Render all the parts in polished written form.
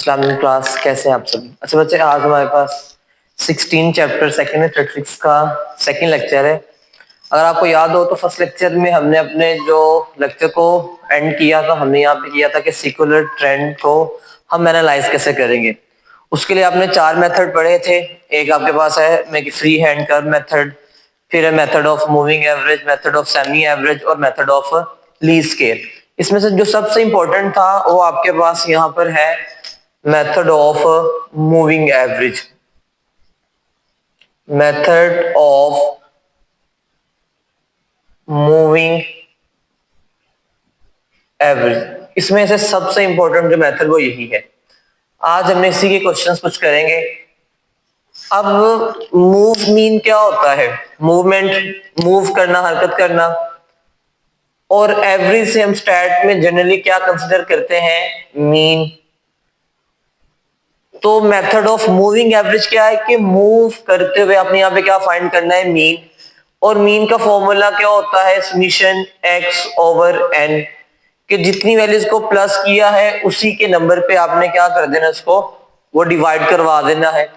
Islamic class कैसे हैं आप सभी। अच्छा बच्चे, आज हमारे पास 16 चैप्टर सेकंड स्टैटिस्टिक्स का सेकंड लेक्चर है। अगर आपको याद हो तो फर्स्ट लेक्चर में हमने अपने जो लेक्चर को एंड किया था, हमने यहाँ पे किया था कि सिकुलर ट्रेंड को हम एनालाइज कैसे करेंगे। उसके लिए आपने 4 मेथड पढ़े थे। एक आपके पास है फ्री हैंड कर्व मेथड, फिर है method of moving average, method of semi average और मेथड ऑफ लीस्ट स्क्वेयर। इसमें से जो सबसे इंपॉर्टेंट था वो आपके पास यहाँ पर है method of moving average. Method of moving average, इसमें से सबसे इंपॉर्टेंट जो मेथड वो यही है। आज हमने इसी के क्वेश्चंस कुछ करेंगे। अब मूव मीन क्या होता है? मूवमेंट, मूव करना, हरकत करना। और एवरेज से हम स्टैट में जनरली क्या कंसीडर करते हैं? मीन। तो मेथड ऑफ मूविंग एवरेज क्या है कि मूव करते हुए आपने यहाँ पे क्या फाइंड करना है? मीन। और मीन का फॉर्मूला क्या होता है? समीशन x ओवर n, कि जितनी वैल्यूज को प्लस किया है उसी के नंबर पे आपने क्या कर देना, इसको वो डिवाइड करवा देना है।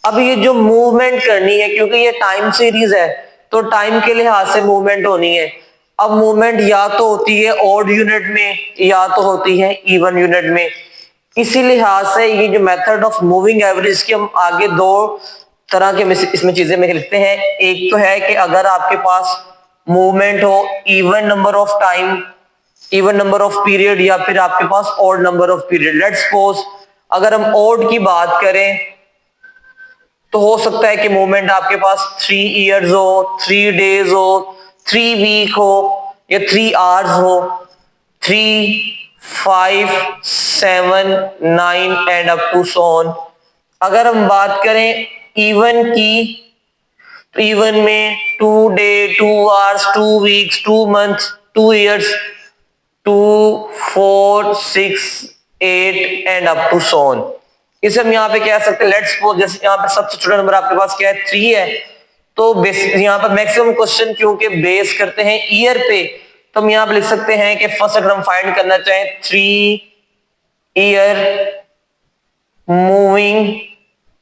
अब ये जो मूवमेंट करनी है, क्योंकि ये टाइम सीरीज है तो टाइम के लिहाज से मूवमेंट होनी है। अब मूवमेंट या तो होती है ऑड यूनिट में या तो होती है इवन यूनिट में। इसी लिहाज से ये जो मेथड ऑफ मूविंग एवरेज की हम आगे दो तरह के इसमें चीजें में लिखते हैं। एक तो है कि अगर आपके पास मूवमेंट हो even number of time, even number of period, या फिर आपके पास odd number of period. Let's suppose अगर हम ऑड की बात करें तो हो सकता है कि मूवमेंट आपके पास 3 इयर्स हो, 3 डेज हो, 3 वीक हो, या 3 आवर्स हो, 3, 5, 7, 9 and up to so on. अगर हम बात करें इवन की तो इवन में 2 day, 2 hours, 2 weeks, 2 months, 2 years, 2, 4, 6, 8 and up to so on. इसे हम यहाँ पे कह सकते हैं, लेट्स सपोज जैसे यहाँ पे सबसे छोटा नंबर आपके पास क्या है? 3 है। तो यहाँ पर मैक्सिमम क्वेश्चन क्योंकि बेस करते हैं ईयर पे, तो हम यहाँ पे लिख सकते हैं कि फर्स्ट अगर हम फाइंड करना चाहें 3 ईयर मूविंग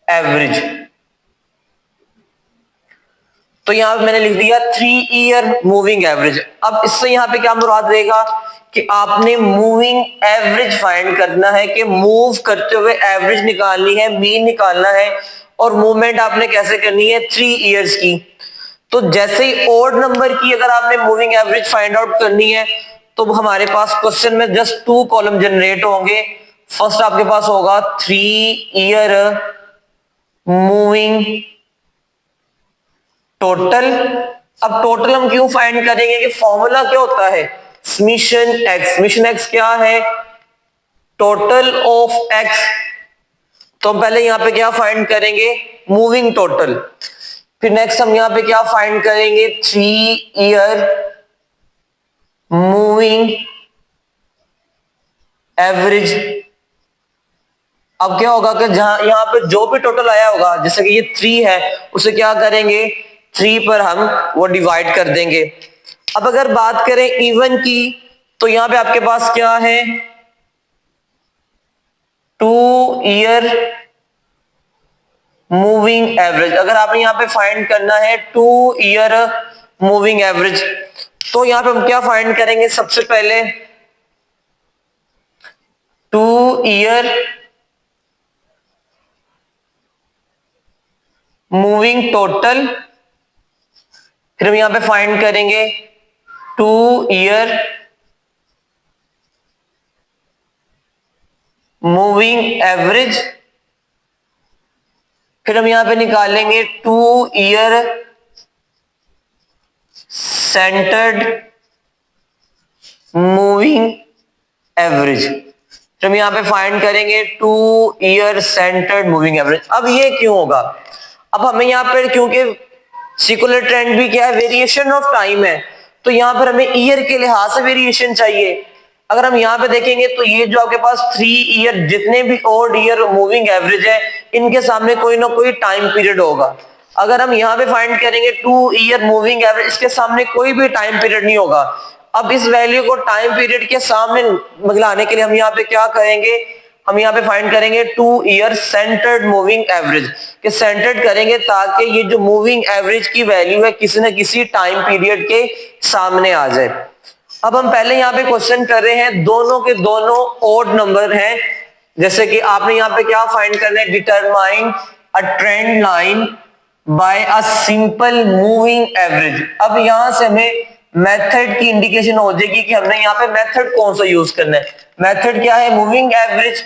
एवरेज, तो यहाँ पे मैंने लिख दिया 3 ईयर मूविंग एवरेज। अब इससे यहाँ पे क्या मुराद रहेगा कि आपने मूविंग एवरेज फाइंड करना है, कि मूव करते हुए एवरेज निकालनी है, मीन निकालना है। और मूवमेंट आपने कैसे करनी है? 3 इयर्स की। तो जैसे ही ऑड नंबर की अगर आपने मूविंग एवरेज फाइंड आउट करनी है तो हमारे पास क्वेश्चन में जस्ट 2 कॉलम जनरेट होंगे। फर्स्ट आपके पास होगा 3 ईयर मूविंग टोटल। अब टोटल हम क्यों फाइंड करेंगे कि फॉर्मूला क्या होता है? Summation x. समीशन एक्स क्या है? Total of x. तो हम पहले यहां पे क्या फाइंड करेंगे? Moving total. फिर नेक्स्ट हम यहां पे क्या फाइंड करेंगे? 3 ईयर मूविंग एवरेज। अब क्या होगा कि जहां यहां पे जो भी टोटल आया होगा, जैसे कि ये 3 है, उसे क्या करेंगे? 3 पर हम वो डिवाइड कर देंगे। अब अगर बात करें इवन की तो यहां पे आपके पास क्या है? 2 ईयर मूविंग एवरेज। अगर आपने यहां पे फाइंड करना है 2 ईयर मूविंग एवरेज, तो यहां पे हम क्या फाइंड करेंगे? सबसे पहले 2 ईयर मूविंग टोटल, फिर हम यहां पे फाइंड करेंगे 2 ईयर मूविंग एवरेज, फिर हम यहां पे निकालेंगे 2 ईयर सेंटर्ड मूविंग एवरेज, फिर हम यहां पे फाइंड करेंगे 2 ईयर सेंटर्ड मूविंग एवरेज। अब ये क्यों होगा? अब हमें यहां पर क्योंकि सिकुलर ट्रेंड भी क्या है? वेरिएशन ऑफ टाइम है, तो यहां पर हमें ईयर के लिहाज से वेरिएशन चाहिए। अगर हम यहां पे देखेंगे तो ये जो आपके पास 3 ईयर जितने भी ऑड ईयर मूविंग एवरेज है, इनके सामने कोई ना कोई टाइम पीरियड होगा। अगर हम यहां पे फाइंड करेंगे 2 ईयर मूविंग एवरेज, इसके सामने कोई भी टाइम पीरियड नहीं होगा। अब इस वैल्यू को टाइम पीरियड के सामने मिलाने के लिए हम यहाँ पे क्या करेंगे? हम यहाँ पे फाइंड करेंगे 2 ईयर सेंटर्ड मूविंग एवरेज, कि सेंटर्ड करेंगे ताकि ये जो मूविंग एवरेज की वैल्यू है किसी न किसी टाइम पीरियड के सामने आ जाए। अब हम पहले यहाँ पे क्वेश्चन कर रहे हैं, दोनों के दोनों ओड नंबर हैं, जैसे कि आपने यहाँ पे क्या फाइंड करना है, determine a trend line by a simple moving average. अब यहां से हमें मेथड की इंडिकेशन हो जाएगी कि हमने यहाँ पे मेथड कौन सा यूज करना है। मेथड क्या है, मूविंग एवरेज,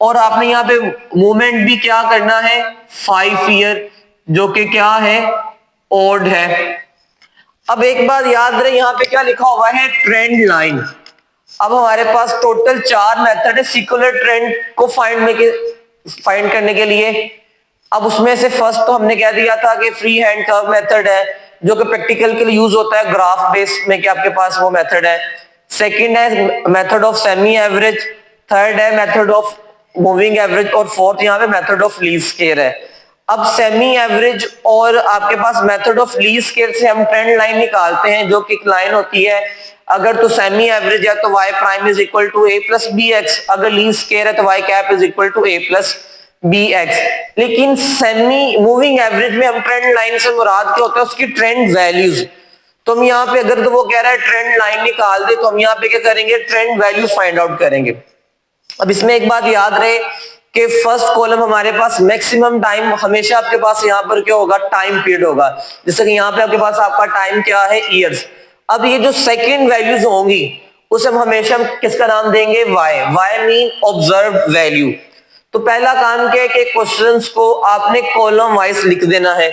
और आपने यहाँ पे मूवमेंट भी क्या करना है, 5 ईयर, जो कि क्या है, ओड है। अब एक बात याद रहे, यहाँ पे क्या लिखा हुआ है, ट्रेंड लाइन। अब हमारे पास टोटल 4 मेथड है सिकुलर ट्रेंड को फाइंड करने के लिए। अब उसमें से फर्स्ट तो हमने कह दिया था कि फ्री हैंड कर्व मेथड है, जो कि प्रैक्टिकल के लिए यूज होता है ग्राफ बेस में, कि आपके पास वो मेथड है। सेकंड है method of semi average, third है मेथड ऑफ मूविंग एवरेज, और फोर्थ यहाँ पे मेथड ऑफ लीस्ट स्क्वेयर है। अब सेमी एवरेज और आपके पास मेथड ऑफ लीस्ट स्क्वेयर से हम ट्रेंड लाइन निकालते हैं, जो कि एक लाइन होती है, अगर तो सेमी एवरेज है तो y prime is equal to a plus b x, अगर लीस्ट स्क्वेयर है तो y cap is equal to a plus b x. लेकिन सेमी मूविंग एवरेज में हम ट्रेंड लाइन से मुराद क्या होता है, उसकी ट्रेंड वैल्यूज। तो हम यहाँ पे अगर तो वो कह रहा है ट्रेंड लाइन निकाल दे, तो हम यहाँ पे क्या करेंगे, ट्रेंड वैल्यू फाइंड आउट करेंगे। अब इसमें एक बात याद रहे कि फर्स्ट कॉलम हमारे पास मैक्सिमम टाइम, हमेशा आपके पास यहाँ पर क्या होगा, टाइम पीरियड होगा, जैसे कि यहाँ पे आपके पास आपका टाइम क्या है, ईयर्स। अब ये जो सेकंड वैल्यूज होंगी उसे हम हमेशा किसका नाम देंगे, y मीन ऑब्जर्व वैल्यू। तो पहला काम क्या है कि क्वेश्चंस को आपने कॉलम वाइज लिख देना है।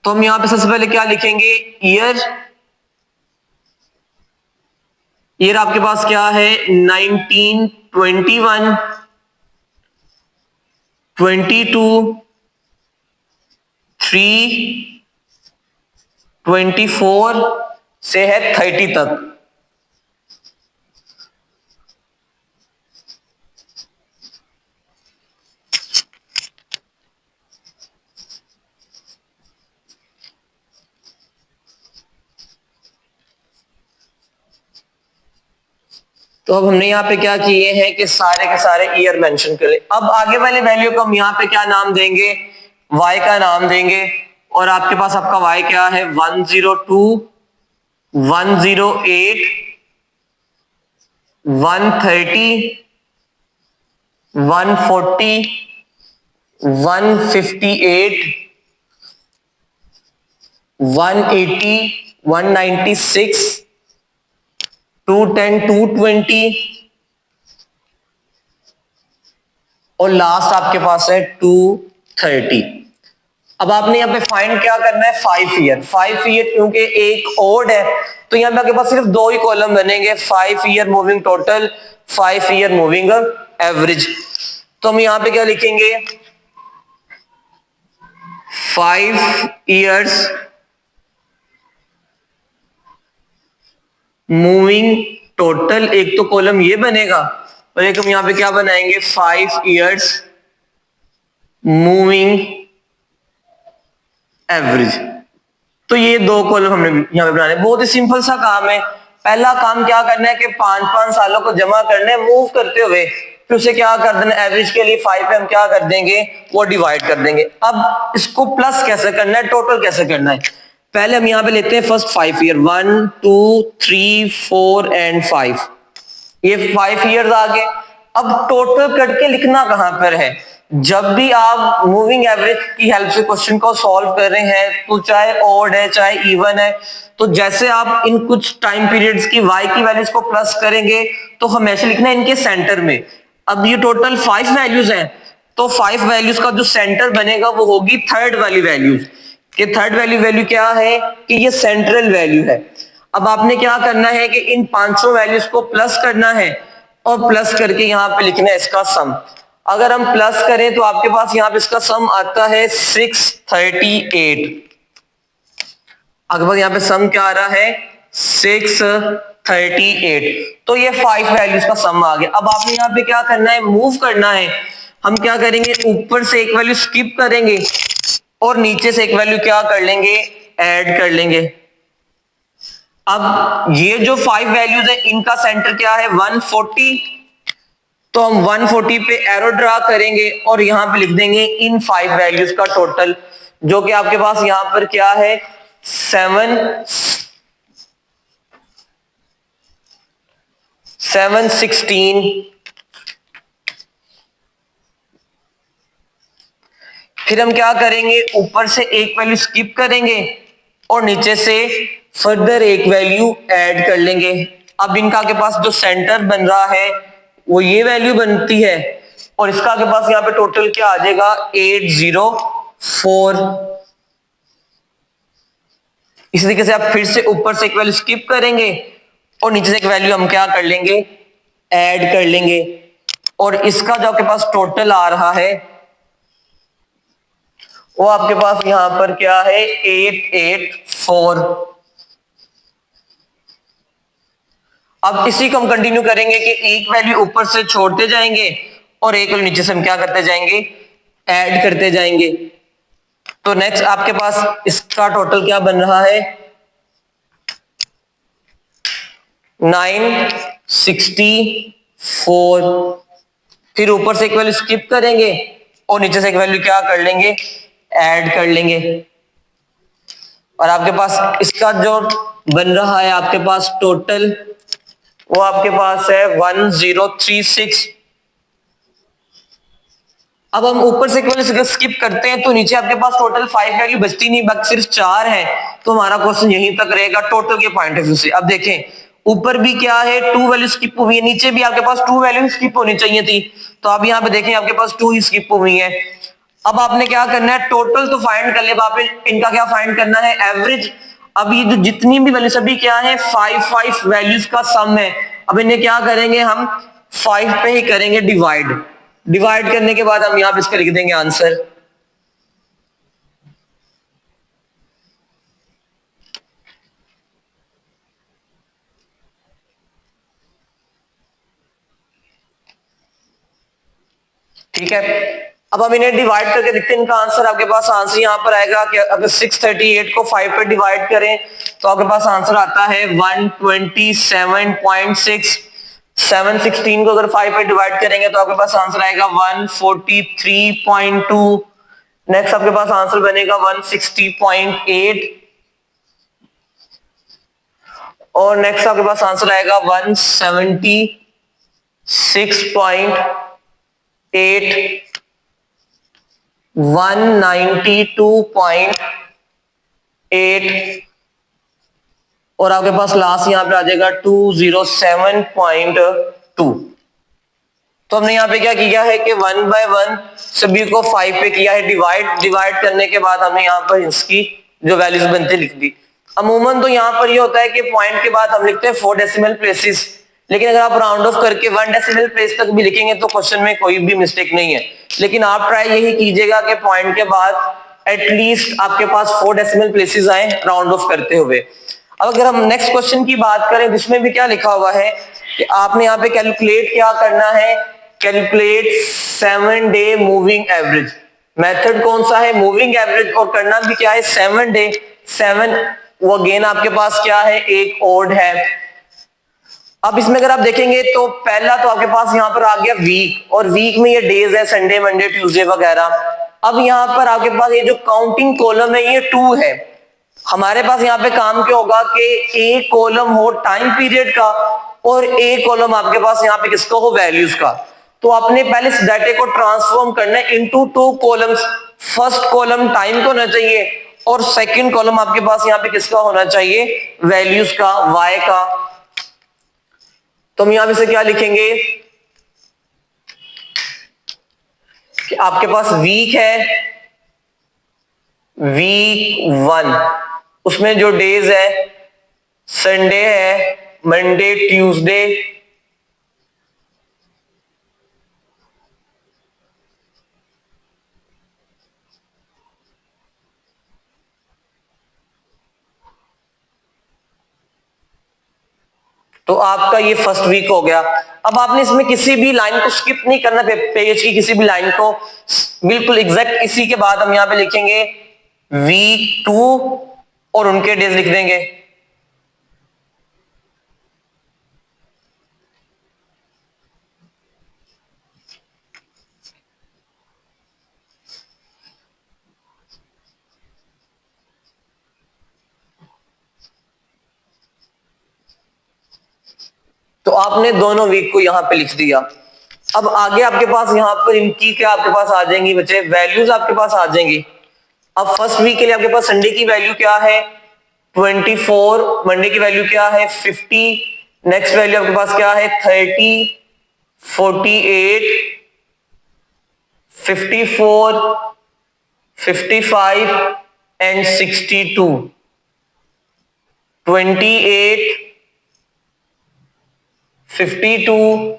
तो हम यहां पे सबसे पहले क्या लिखेंगे, ईयर। ईयर आपके पास क्या है, 1921, 22, 3, 24 से है 30 तक। तो अब हमने यहाँ पे क्या किए हैं कि सारे के सारे ईयर मेंशन कर ले। अब आगे वाले वैल्यू को हम यहाँ पे क्या नाम देंगे, y का नाम देंगे। और आपके पास आपका y क्या है, 102, 108, 130, 140, 158, 180, 196, 210, 220, और लास्ट आपके पास है 230। अब आपने यहाँ पे फाइंड क्या करना है, 5 ईयर। 5 ईयर क्योंकि एक ओड है तो यहाँ पे आपके पास सिर्फ 2 ही कॉलम बनेंगे, 5 year moving total, 5 year moving average. तो हम यहाँ पे क्या लिखेंगे, 5 ईयर्स मूविंग टोटल, एक तो कॉलम ये बनेगा और एक हम यहां पे क्या बनाएंगे, 5 ईयर्स मूविंग एवरेज। तो ये 2 कॉलम हमने यहां पे बनाने, बहुत ही सिंपल सा काम है। पहला काम क्या करना है कि 5-5 सालों को जमा करना है मूव करते हुए, फिर उसे क्या कर देना, एवरेज के लिए 5 पे हम क्या कर देंगे, वो डिवाइड कर देंगे। अब इसको प्लस कैसे करना है, टोटल कैसे करना है, पहले हम यहां पे लेते हैं फर्स्ट 5 ईयर, 1 2 3 4 एंड 5, ये 5 ईयर्स आ गए। अब टोटल करके लिखना कहां पर है, जब भी आप मूविंग एवरेज की हेल्प से क्वेश्चन को सॉल्व कर रहे हैं, तो चाहे ऑड है चाहे इवन है, तो जैसे आप इन कुछ टाइम पीरियड्स की y की वैल्यूज को प्लस करेंगे तो हमेशा लिखना है इनके सेंटर में। अब ये टोटल 5 वैल्यूज हैं, तो 5 वैल्यूज का जो सेंटर बनेगा वो होगी थर्ड वाली वैल्यूज, कि थर्ड वैल्यू क्या है, कि ये सेंट्रल वैल्यू है। अब आपने क्या करना है कि इन 500 वैल्यूज को प्लस करना है और प्लस करके यहां पे लिखना है इसका सम। अगर हम प्लस करें तो आपके पास यहां पे इसका सम आता है 638। अगर यहां पे सम क्या आ रहा है, 638। तो ये 5 वैल्यूज का सम आ गया। अब आपने यहां पे क्या करना है, मूव करना है। हम क्या करेंगे, ऊपर से एक वैल्यू स्किप करेंगे और नीचे से एक वैल्यू क्या कर लेंगे, ऐड कर लेंगे। अब ये जो 5 वैल्यूज है इनका सेंटर क्या है, 140, तो हम 140 पे एरो ड्रा करेंगे और यहां पे लिख देंगे इन 5 वैल्यूज का टोटल, जो कि आपके पास यहां पर क्या है 716। फिर हम क्या करेंगे, ऊपर से एक वैल्यू स्किप करेंगे और नीचे से फर्दर एक वैल्यू ऐड कर लेंगे। अब इनका के पास जो सेंटर बन रहा है वो ये वैल्यू बनती है और इसका के पास यहाँ पे टोटल क्या आ जाएगा 804। इस तरीके से आप फिर से ऊपर से एक वैल्यू स्किप करेंगे और नीचे से एक वैल्यू हम क्या कर लेंगे, ऐड कर लेंगे और इसका जो आपके पास टोटल आ रहा है वो आपके पास यहां पर क्या है 884। अब इसी को हम कंटिन्यू करेंगे कि एक वैल्यू ऊपर से छोड़ते जाएंगे और एक वैल्यू नीचे से हम क्या करते जाएंगे, ऐड करते जाएंगे। तो नेक्स्ट आपके पास इसका टोटल क्या बन रहा है 964। फिर ऊपर से एक वैल्यू स्किप करेंगे और नीचे से एक वैल्यू क्या कर लेंगे, ऐड कर लेंगे और आपके पास इसका जो बन रहा है आपके पास टोटल वो आपके पास है 1036। अब हम ऊपर से केवल स्किप करते हैं तो नीचे आपके पास टोटल 5 वैल्यू बचती नहीं, बाकी सिर्फ 4 है। तो हमारा क्वेश्चन यहीं तक रहेगा टोटल के पॉइंट ऑफ व्यू से। अब देखें ऊपर भी क्या है 2 वैल्यू स्किप हुई है, नीचे भी आपके पास 2 वैल्यू स्किप होनी चाहिए थी, तो आप यहाँ पे देखें आपके पास 2 ही स्किप हुई है। अब आपने क्या करना है, टोटल तो फाइंड कर लिया, आप इनका क्या फाइंड करना है, एवरेज। अब ये जो जितनी भी वैल्यू सभी क्या है 5 वैल्यूज का सम है। अब इन्हें क्या करेंगे हम 5 पे ही करेंगे डिवाइड। डिवाइड करने के बाद हम यहां पे इसका लिख देंगे आंसर। ठीक है, अब हम इन्हें डिवाइड करके देखते हैं इनका आंसर। आपके पास आंसर यहां पर आएगा कि अगर 638 को 5 पे डिवाइड करें तो आपके पास आंसर आता है 127.6। 716 को अगर 5 पे डिवाइड करेंगे तो आपके पास आंसर आएगा 143.2। नेक्स्ट आपके पास आंसर बनेगा 160.8 और नेक्स्ट आपके पास आंसर आएगा 176.8, 192.8 और आपके पास लास्ट यहां पे आ जाएगा 207.2। तो हमने यहाँ पे क्या किया है कि 1 बाय 1 सभी को 5 पे किया है डिवाइड। डिवाइड करने के बाद हमने यहाँ पर इसकी जो वैल्यूज बनती लिख दी। अमूमन तो यहाँ पर ये होता है कि पॉइंट के बाद हम लिखते हैं 4 डेसिमल प्लेसेस, लेकिन अगर आप राउंड ऑफ करके 1 डेसिमल प्लेस तक भी लिखेंगे तो क्वेश्चन में कोई भी मिस्टेक नहीं है। लेकिन आप ट्राई यही कीजिएगा कि पॉइंट के बाद एटलीस्ट आपके पास 4 डेसिमल प्लेसेस आए राउंड ऑफ करते हुए। अब अगर हम नेक्स्ट क्वेश्चन की बात करें जिसमें भी क्या लिखा हुआ है कि आपने यहाँ पे कैलकुलेट क्या करना है, calculate 7 day moving average. Method कौन सा है, मूविंग एवरेज, और करना भी क्या है 7 डे। 7 वो अगेन आपके पास क्या है एक ओड है। अब इसमें अगर आप देखेंगे तो पहला तो आपके पास यहाँ पर आ गया वीक, और वीक में ये डेज है संडे मंडे ट्यूसडे वगैरह। अब यहाँ पर आपके पास ये जो काउंटिंग कॉलम है ये 2 है। हमारे पास यहाँ पे काम क्या होगा कि एक कॉलम हो टाइम पीरियड का और एक कॉलम आपके पास यहाँ पे किसका हो, वैल्यूज का। तो आपने पहले इस डाटे को ट्रांसफॉर्म करना है into 2 columns. First column time का होना चाहिए और सेकंड कॉलम आपके पास यहाँ पे किसका होना चाहिए, वैल्यूज का, वाई का। तो हम यहां पे से क्या लिखेंगे कि आपके पास वीक है, वीक 1, उसमें जो डेज है संडे है, मंडे ट्यूसडे, तो आपका ये फर्स्ट वीक हो गया। अब आपने इसमें किसी भी लाइन को स्किप नहीं करना, पेज की किसी भी लाइन को, बिल्कुल एग्जैक्ट इसी के बाद हम यहां पे लिखेंगे वीक 2 और उनके डेज लिख देंगे। आपने दोनों वीक को यहां पे लिख दिया। अब आगे आपके पास यहां पर इनकी क्या आपके पास आ जाएंगी बच्चे, वैल्यूज आपके पास आ जाएंगी। अब फर्स्ट वीक के लिए आपके पास संडे की वैल्यू क्या है 24, मंडे की वैल्यू क्या है 50, नेक्स्ट वैल्यू आपके पास क्या है 30, 48, 54, 55 एंड 62, 28, 52,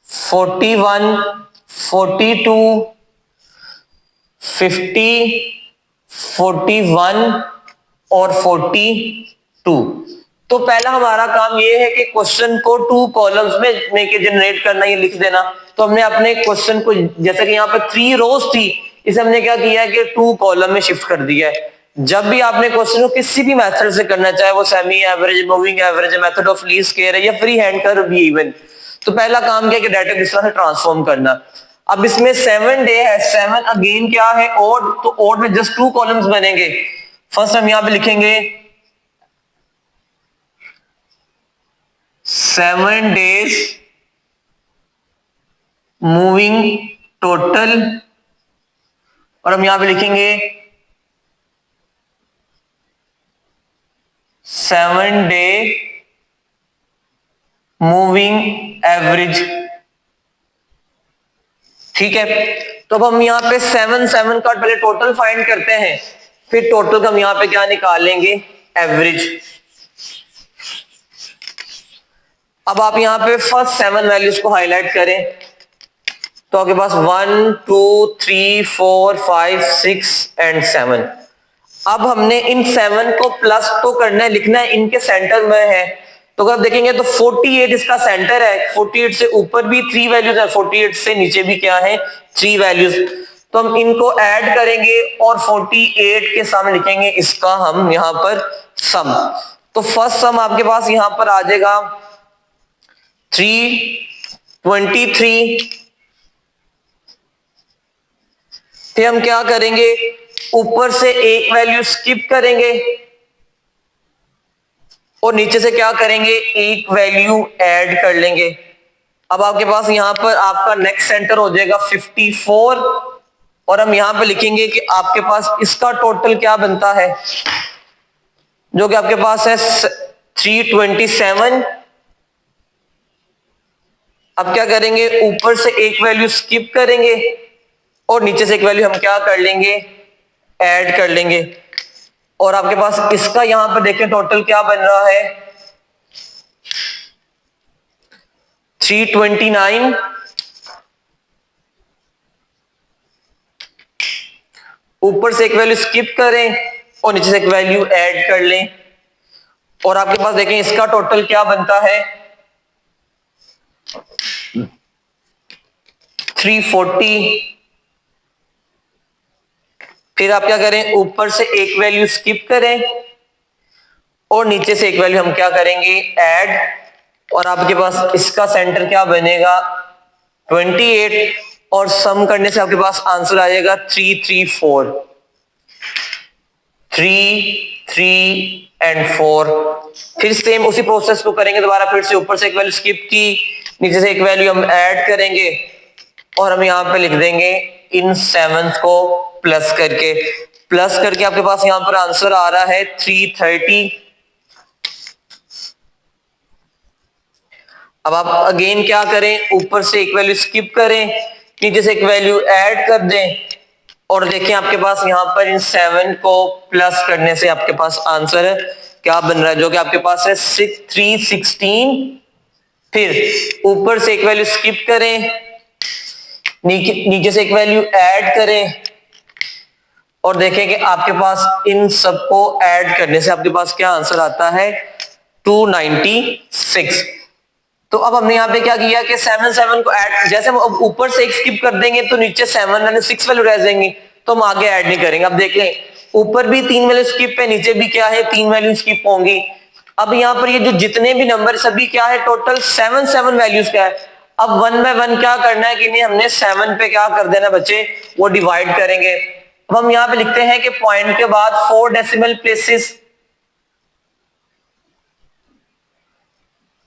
41, 42, 50, 41 और 42। तो पहला हमारा काम ये है कि क्वेश्चन को 2 कॉलम्स में के जनरेट करना, ये लिख देना। तो हमने अपने क्वेश्चन को, जैसे कि यहाँ पर 3 रोज थी, इसे हमने क्या किया है कि 2 कॉलम में शिफ्ट कर दिया है। जब भी आपने क्वेश्चन को किसी भी मेथड से करना, चाहे वो semi average, moving average, method of least square है या फ्री हैंड कर भी इवन, तो पहला काम क्या है कि डाटा किस तरह से ट्रांसफॉर्म करना। अब इसमें 7 डे है, 7 अगेन क्या है ओड, तो ओड में जस्ट 2 कॉलम्स बनेंगे। फर्स्ट हम यहां पे लिखेंगे 7 days मूविंग टोटल, और हम यहां पे लिखेंगे 7 डे मूविंग एवरेज। ठीक है, तो अब हम यहां पे 7 का पहले टोटल फाइंड करते हैं, फिर टोटल का हम यहां पे क्या निकालेंगे एवरेज। अब आप यहां पे फर्स्ट 7 वैल्यूज को हाईलाइट करें, तो आपके पास 1 2 3 4 5 6 एंड 7। अब हमने इन 7 को प्लस तो करना है, लिखना है, इनके सेंटर में है। तो अगर देखेंगे तो 48 इसका सेंटर है, 48 से ऊपर भी 3 वैल्यूज है, 48 से नीचे भी क्या है 3 वैल्यूज। तो हम इनको ऐड करेंगे और 48 के सामने लिखेंगे इसका हम यहां पर सम। तो फर्स्ट सम आपके पास यहां पर आ जाएगा 323। फिर हम क्या करेंगे, ऊपर से एक वैल्यू स्किप करेंगे और नीचे से क्या करेंगे एक वैल्यू ऐड कर लेंगे। अब आपके पास यहां पर आपका नेक्स्ट सेंटर हो जाएगा 54, और हम यहां पे लिखेंगे कि आपके पास इसका टोटल क्या बनता है, जो कि आपके पास है 327। अब क्या करेंगे, ऊपर से एक वैल्यू स्किप करेंगे और नीचे से एक वैल्यू हम क्या कर लेंगे ऐड कर लेंगे, और आपके पास इसका यहां पर देखें टोटल क्या बन रहा है 329। ऊपर से एक वैल्यू स्किप करें और नीचे से एक वैल्यू ऐड कर लें, और आपके पास देखें इसका टोटल क्या बनता है 340। फिर आप क्या करें, ऊपर से एक वैल्यू स्किप करें और नीचे से एक वैल्यू हम क्या करेंगे ऐड, और आपके पास इसका सेंटर क्या बनेगा 28, और सम करने से आपके पास आंसर आ जाएगा 334, 3 3 एंड 4। फिर सेम उसी प्रोसेस को करेंगे दोबारा, फिर से ऊपर से एक वैल्यू स्किप की, नीचे से एक वैल्यू हम ऐड करेंगे और हम यहां पे लिख देंगे इन 7 को प्लस करके। प्लस करके आपके पास यहां पर आंसर आ रहा है 330। अब आप अगेन क्या करें, ऊपर से एक वैल्यू स्किप करें, नीचे से एक वैल्यू ऐड कर दें, और देखें आपके पास यहां पर इन 7 को प्लस करने से आपके पास आंसर क्या बन रहा है, जो कि आपके पास है 316। फिर ऊपर से एक वैल्यू स्किप करें, नीचे से एक वैल्यू ऐड करें, और देखें कि आपके पास इन सबको ऐड करने से आपके पास क्या आंसर आता है 296। तो अब हमने यहाँ पे क्या किया कि 7 को ऐड, जैसे हम ऊपर से एक स्किप कर देंगे तो नीचे 7 यानी 6 वैल्यू रह जाएंगी, तो हम आगे ऐड नहीं करेंगे। अब देख लें ऊपर भी 3 वैल्यू स्किप है, नीचे भी क्या है 3 वैल्यू स्किप होंगी। अब यहाँ पर ये जो जितने भी नंबर सभी क्या है टोटल 7 वैल्यूज का है। अब 1 बाय 1 क्या करना है कि नहीं, हमने 7 पे क्या कर देना बच्चे, वो डिवाइड करेंगे। अब हम यहाँ पे लिखते हैं कि पॉइंट के बाद 4 डेसिमल प्लेसेस।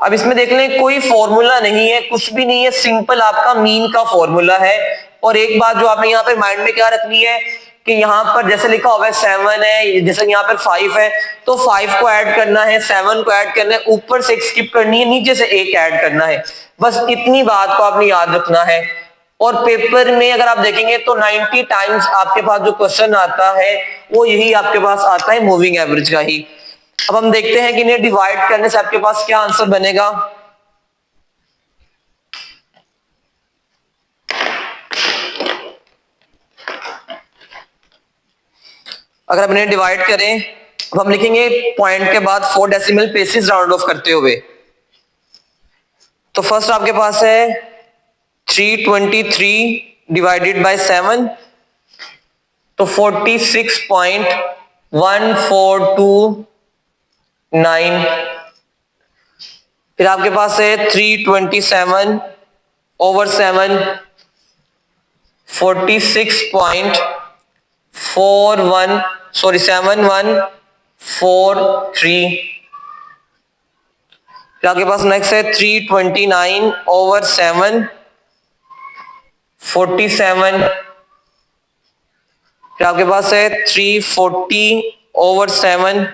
अब इसमें देख लें कोई फॉर्मूला नहीं है, कुछ भी नहीं है, सिंपल आपका मीन का फॉर्मूला है। और एक बात जो आपने यहाँ पे माइंड में क्या रखनी है कि यहाँ पर जैसे लिखा हुआ है 7 है, जैसे यहाँ पर 5 है, तो 5 को ऐड करना है, 7 को ऐड करना है, ऊपर से एक स्किप करनी है, नीचे से एक ऐड करना है। बस इतनी बात को आपने याद रखना है। और पेपर में अगर आप देखेंगे तो 90 टाइम्स आपके पास जो क्वेश्चन आता है वो यही आपके पास आता है, मूविंग एवरेज का ही। अब हम देखते हैं कि इन्हें डिवाइड करने से आपके पास क्या आंसर बनेगा। अगर हम इन्हें डिवाइड करें, अब हम लिखेंगे पॉइंट के बाद 4 डेसिमल प्लेसेस राउंड ऑफ करते हुए। तो फर्स्ट आपके पास है 323 डिवाइडेड बाय 7, तो 46.1429। फिर आपके पास है 327 ओवर 7, 7143। फिर आपके पास नेक्स्ट है 329 ओवर 7, 47। फिर आपके पास है 340 ओवर 7,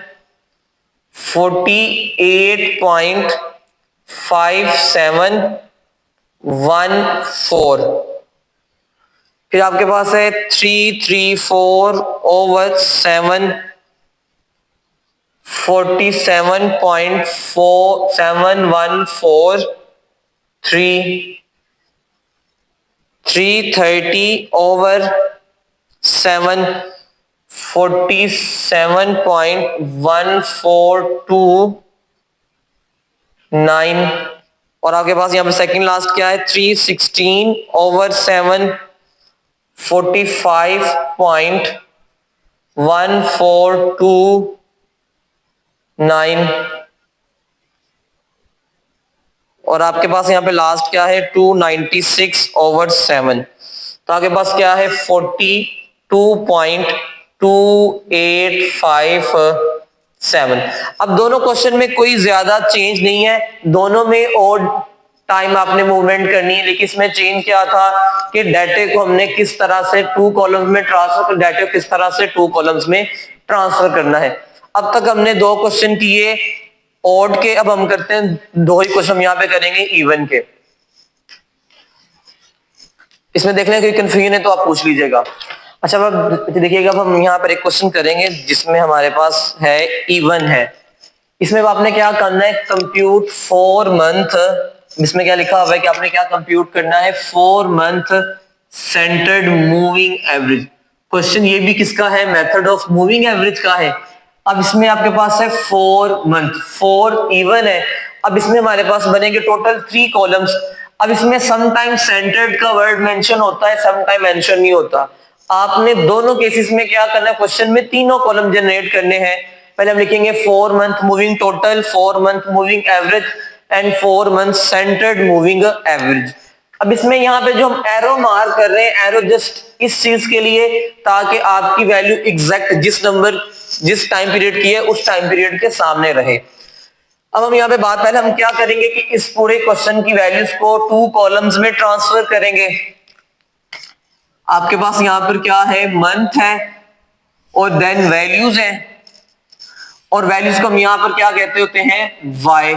48.5714। फिर आपके पास है 334 ओवर 7, 47.4714। 330 ओवर 7, 47.1429। और आपके पास यहाँ पे सेकंड लास्ट क्या है, 316 ओवर 7, 45.1429। और आपके पास यहाँ पे लास्ट क्या है, 296 ओवर 7। तो आपके पास क्या है, 42.2857। अब दोनों क्वेश्चन में कोई ज्यादा चेंज नहीं है, दोनों में ओड टाइम आपने मूवमेंट करनी है। लेकिन इसमें चेंज क्या था कि डाटे को हमने किस तरह से 2 कॉलम्स में ट्रांसफर, डाटे को किस तरह से 2 कॉलम्स में ट्रांसफर करना है। अब तक हमने 2 क्वेश्चन किए ऑड के, अब हम करते हैं 2 ही क्वेश्चन यहाँ पे करेंगे इवन के। इसमें देख लें कोई कंफ्यूजन है तो आप पूछ लीजिएगा। अच्छा अब देखिएगा, अब हम यहाँ पर एक क्वेश्चन करेंगे जिसमें हमारे पास है इवन है। इसमें आपने क्या करना है, कंप्यूट 4 मंथ। इसमें क्या लिखा हुआ है कि आपने क्या कंप्यूट करना है, 4 month centred moving average. Question ये भी किसका है, मेथड ऑफ मूविंग एवरेज का है। अब इसमें आपके पास है 4 मंथ, 4 इवन है। अब इसमें हमारे पास बनेंगे टोटल 3 कॉलम्स। अब इसमें समटाइम सेंटर्ड का वर्ड मेंशन होता है, समटाइम मेंशन नहीं होता। आपने दोनों केसेस में क्या करना है, क्वेश्चन में तीनों कॉलम जनरेट करने हैं। पहले हम लिखेंगे 4 month moving total, 4 month moving average and 4 month centred moving average. अब इसमें यहाँ पे जो हम एरो मार्क कर रहे हैं, एरो जस्ट इस चीज के लिए ताकि आपकी वैल्यू एग्जैक्ट जिस नंबर जिस टाइम पीरियड की है उस टाइम पीरियड के सामने रहे। अब हम यहाँ पे बात, पहले हम क्या करेंगे कि इस पूरे क्वेश्चन की वैल्यूज को 2 कॉलम्स में ट्रांसफर करेंगे। आपके पास यहाँ पर क्या है, मंथ है और देन वैल्यूज है, और वैल्यूज को हम यहां पर क्या कहते होते हैं, वाई।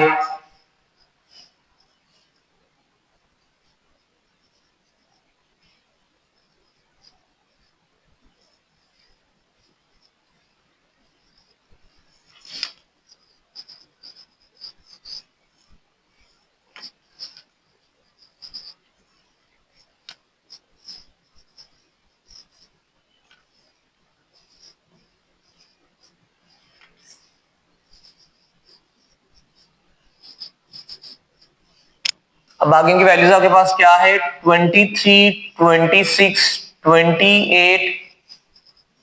अब आगे की वैल्यूज आपके पास क्या है, 23, 26, 28,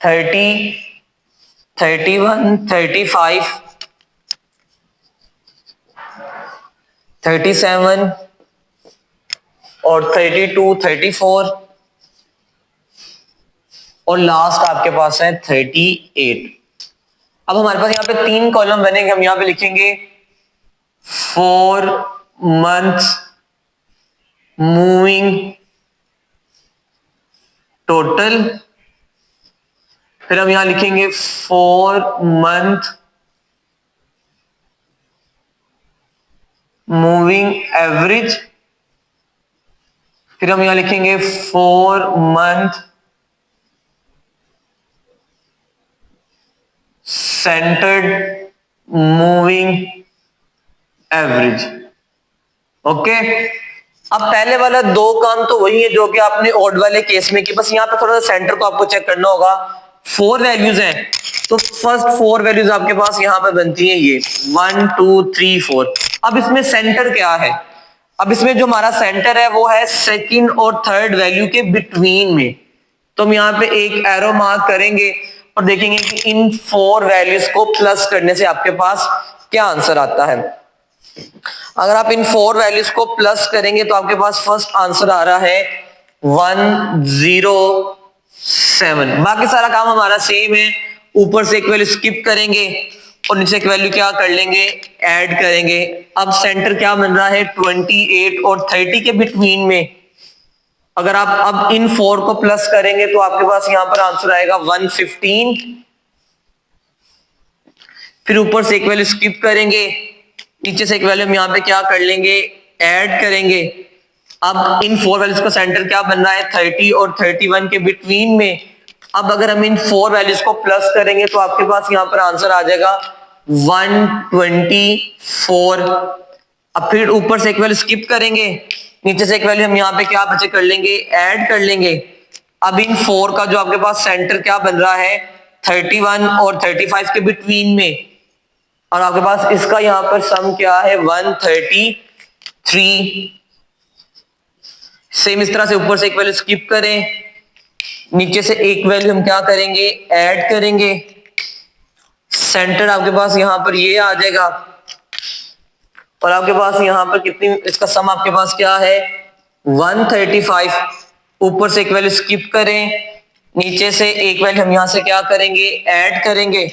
30, 31, 35, 37 और 32, 34 और लास्ट आपके पास है 38। अब हमारे पास यहाँ पे 3 कॉलम बनेंगे, हम यहाँ पे लिखेंगे 4 months मूविंग टोटल, फिर हम यहां लिखेंगे 4 मंथ मूविंग एवरेज, फिर हम यहां लिखेंगे 4 month centred moving average. Okay, अब पहले वाला दो काम तो वही है जो कि आपने ऑड वाले केस में की, बस यहां पे थोड़ा सा सेंटर को आपको चेक करना होगा। 4 वैल्यूज हैं, तो फर्स्ट 4 वैल्यूज आपके पास यहां पे बनती हैं ये 1 2 3 4। अब इसमें सेंटर क्या है? अब इसमें जो हमारा सेंटर है वो है सेकंड और थर्ड वैल्यू के बिटवीन में। तो हम यहाँ पे एक एरो मार्क करेंगे और देखेंगे कि इन 4 वैल्यूज को प्लस करने से आपके पास क्या आंसर आता है। अगर आप इन 4 वैल्यूज को प्लस करेंगे तो आपके पास फर्स्ट आंसर आ रहा है 107। बाकी सारा काम हमारा सेम है, ऊपर से एक वैल्यू स्किप करेंगे और नीचे एक वैल्यू क्या कर लेंगे, ऐड करेंगे। अब सेंटर क्या बन रहा है 28 और 30 के बिटवीन में। अगर आप अब इन 4 को प्लस करेंगे तो आपके पास यहां पर आंसर आएगा 115, फिर ऊपर से एक वैल्यू स्किप करेंगे, नीचे से एक वैल्यू हम यहाँ पे क्या कर लेंगे, ऐड करेंगे। अब इन 4 वैल्यूज का सेंटर क्या बन रहा है 30 और 31 के बिटवीन में। अब अगर हम इन 4 वैल्यूज को प्लस करेंगे तो आपके पास यहाँ पर आंसर आ जाएगा 124। अब फिर ऊपर से एक वैल्यू स्किप करेंगे, नीचे से एक वैल्यू हम यहाँ पे क्या बचे कर लेंगे, ऐड कर लेंगे। अब इन 4 का जो आपके पास सेंटर क्या बन रहा है 31 और 35 के बिटवीन में, और आपके पास इसका यहां पर सम क्या है 133। सेम इस तरह से ऊपर से एक वैल्यू स्किप करें, नीचे से एक वैल्यू हम क्या करेंगे, ऐड करेंगे। सेंटर आपके पास यहां पर ये आ जाएगा और आपके पास यहां पर कितनी, इसका सम आपके पास क्या है 135। ऊपर से एक वैल्यू स्किप करें, नीचे से एक वैल्यू हम यहां से क्या करेंगे, ऐड करेंगे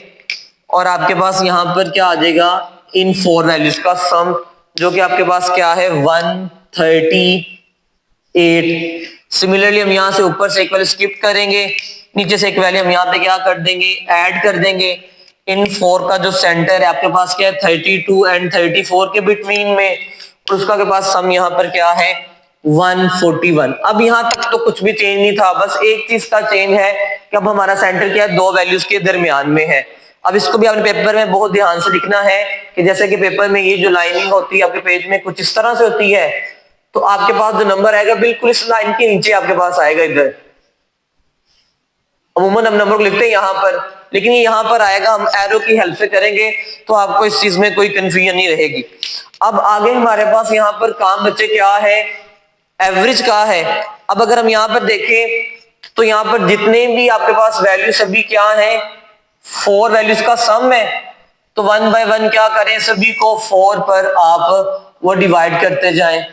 और आपके पास यहां पर क्या आ जाएगा इन 4 वैल्यूज का सम, जो कि आपके पास क्या है 138। सिमिलरली हम यहां से ऊपर से एक वैल्यू स्किप करेंगे, नीचे से एक वैल्यू हम यहां पे क्या कर देंगे, ऐड कर देंगे। इन 4 का जो सेंटर है आपके पास क्या है 32 एंड 34 के बिटवीन में, और उसका के पास सम यहां पर क्या है 141। अब यहां तक तो कुछ भी चेंज नहीं था, बस एक चीज का चेंज है कि अब हमारा सेंटर क्या है 2 वैल्यूज के दरमियान में है। अब इसको भी आपने पेपर में बहुत ध्यान से लिखना है कि जैसे कि पेपर में ये जो लाइनिंग होती है आपके पेज में कुछ इस तरह से होती है, तो आपके पास जो नंबर आएगा बिल्कुल इस लाइन के नीचे आपके पास आएगा इधर। अमूमन हम नंबर को लिखते हैं यहां पर, लेकिन ये यहां पर आएगा, हम एरो की हेल्प से करेंगे तो आपको इस चीज में कोई कंफ्यूजन नहीं रहेगी। अब आगे हमारे पास यहां पर काम बच्चे क्या है, एवरेज का है। अब अगर हम यहां पर देखें तो यहां पर जितने भी आपके पास वैल्यू सभी क्या है 4 वैल्यूज का सम है, तो 1 बाय 1 क्या करें, सभी को 4 पर आप वो डिवाइड करते जाएं।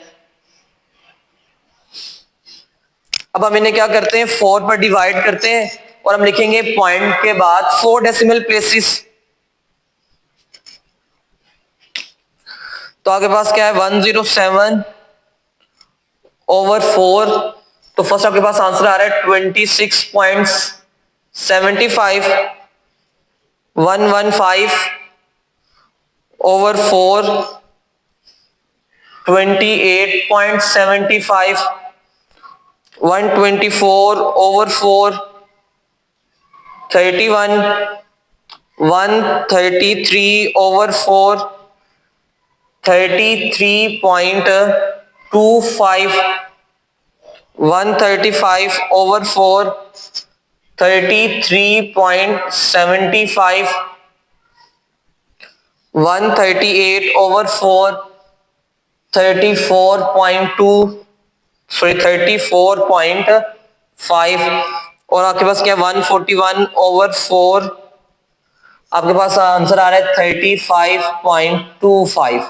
अब हम इन्हें क्या करते हैं 4 पर डिवाइड करते हैं और हम लिखेंगे पॉइंट के बाद 4 डेसिमल प्लेसेस। तो आपके पास क्या है 107 ओवर 4, तो फर्स्ट आपके पास आंसर आ रहा है 26.75। 115 over 4 28.75। 124 over 4 31। 133 over 4 33.25। 135 over 4 33.75। 138 over 4 34.5। और आपके पास क्या 141 ओवर 4, आपके पास आंसर आ रहा है 35.25।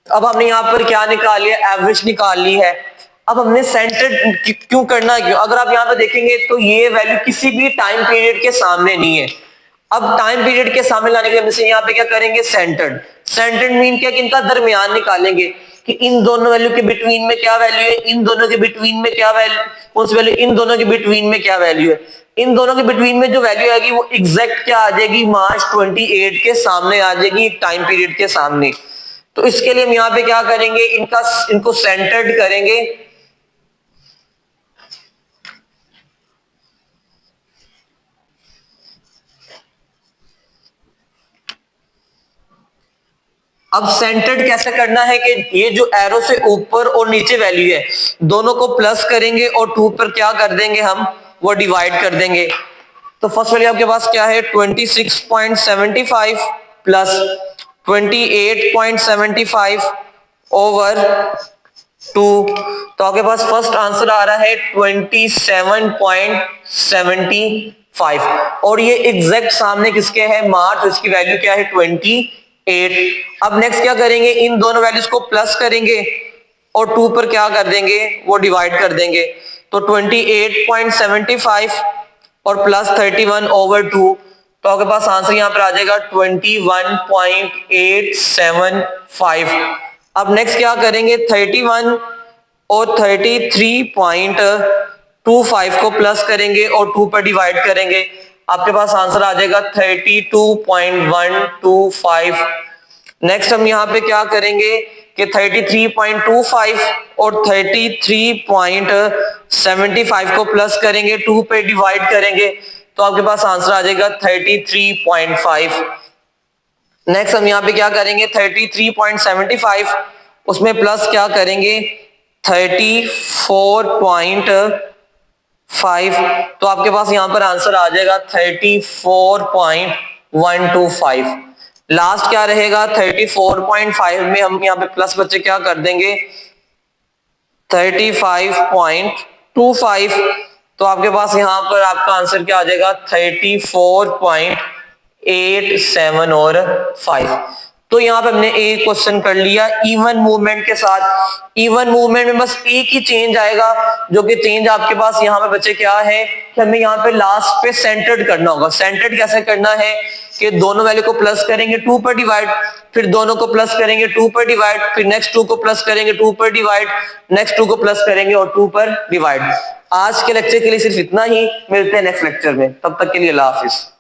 अब हमने यहां पर क्या निकाल लिया, एवरेज निकाल ली है। अब हमने सेंटर क्यों करना है, क्यों, अगर आप यहां पर देखेंगे तो ये वैल्यू किसी भी टाइम पीरियड के सामने नहीं है। अब टाइम पीरियड के सामने लाने के लिए यहाँ पे क्या करेंगे सेंटर्ड, सेंटर्ड मीन क्या, इनका दरमियान निकालेंगे कि इन दोनों वैल्यू के बिटवीन में क्या वैल्यू है, इन दोनों के बिटवीन में क्या वैल्यू, कौन सी वैल्यू, इन दोनों के बिटवीन में क्या वैल्यू है। इन दोनों के बिटवीन में जो वैल्यू आएगी वो एग्जैक्ट क्या आ जाएगी, मार्च 28 के सामने आ जाएगी, टाइम पीरियड के सामने। तो इसके लिए हम यहाँ पे क्या करेंगे, इनको सेंटर्ड करेंगे। अब सेंटर्ड कैसे करना है कि ये जो एरो से ऊपर और नीचे वैल्यू है दोनों को प्लस करेंगे और 2 पर क्या कर देंगे हम, वो डिवाइड कर देंगे। तो फर्स्ट वैल्यू आपके पास क्या है, 26.75 प्लस 28.75 ओवर 2। तो आपके पास फर्स्ट आंसर आ रहा है 27.75 और ये एग्जैक्ट सामने किसके है, मार्च, इसकी वैल्यू क्या है 28। अब नेक्स्ट क्या करेंगे, इन दोनों वैल्यूज को प्लस करेंगे और 2 पर क्या कर देंगे, वो डिवाइड कर देंगे। तो 28.75 और प्लस 31 ओवर 2, तो आपके पास आंसर यहां पर आ जाएगा 21.875। अब नेक्स्ट क्या करेंगे, 31 और 33.25 को प्लस करेंगे और 2 पर डिवाइड करेंगे। आपके पास आंसर आ जाएगा 32.125। नेक्स्ट हम यहाँ पे क्या करेंगे कि 33.25 और 33.75 को प्लस करेंगे, 2 पे डिवाइड करेंगे, तो आपके पास आंसर आ जाएगा 33.5। नेक्स्ट हम यहाँ पे क्या करेंगे, 33.75 उसमें प्लस क्या करेंगे 34.5, तो आपके पास यहां पर आंसर आ जाएगा 34.125। लास्ट क्या रहेगा 34.5 में हम यहाँ पे प्लस बच्चे क्या कर देंगे 35.25, तो आपके पास यहां पर आपका आंसर क्या आ जाएगा 34.87 और 5। तो यहाँ पे हमने एक क्वेश्चन कर लिया इवन मूवमेंट के साथ। इवन मूवमेंट में बस एक ही चेंज आएगा, जो कि चेंज आपके पास यहाँ पे बच्चे क्या है कि हमें यहाँ पे लास्ट पे सेंटर्ड करना होगा। सेंटर्ड कैसे करना है कि दोनों वैल्यू को प्लस करेंगे 2 पर डिवाइड, फिर दोनों को प्लस करेंगे 2 पर डिवाइड, फिर नेक्स्ट 2 को प्लस करेंगे 2 पर डिवाइड, नेक्स्ट 2 को प्लस करेंगे और 2 पर डिवाइड। आज के लेक्चर के लिए सिर्फ इतना ही, मिलते हैं नेक्स्ट लेक्चर में, तब तक के लिए अल्लाह हाफिज।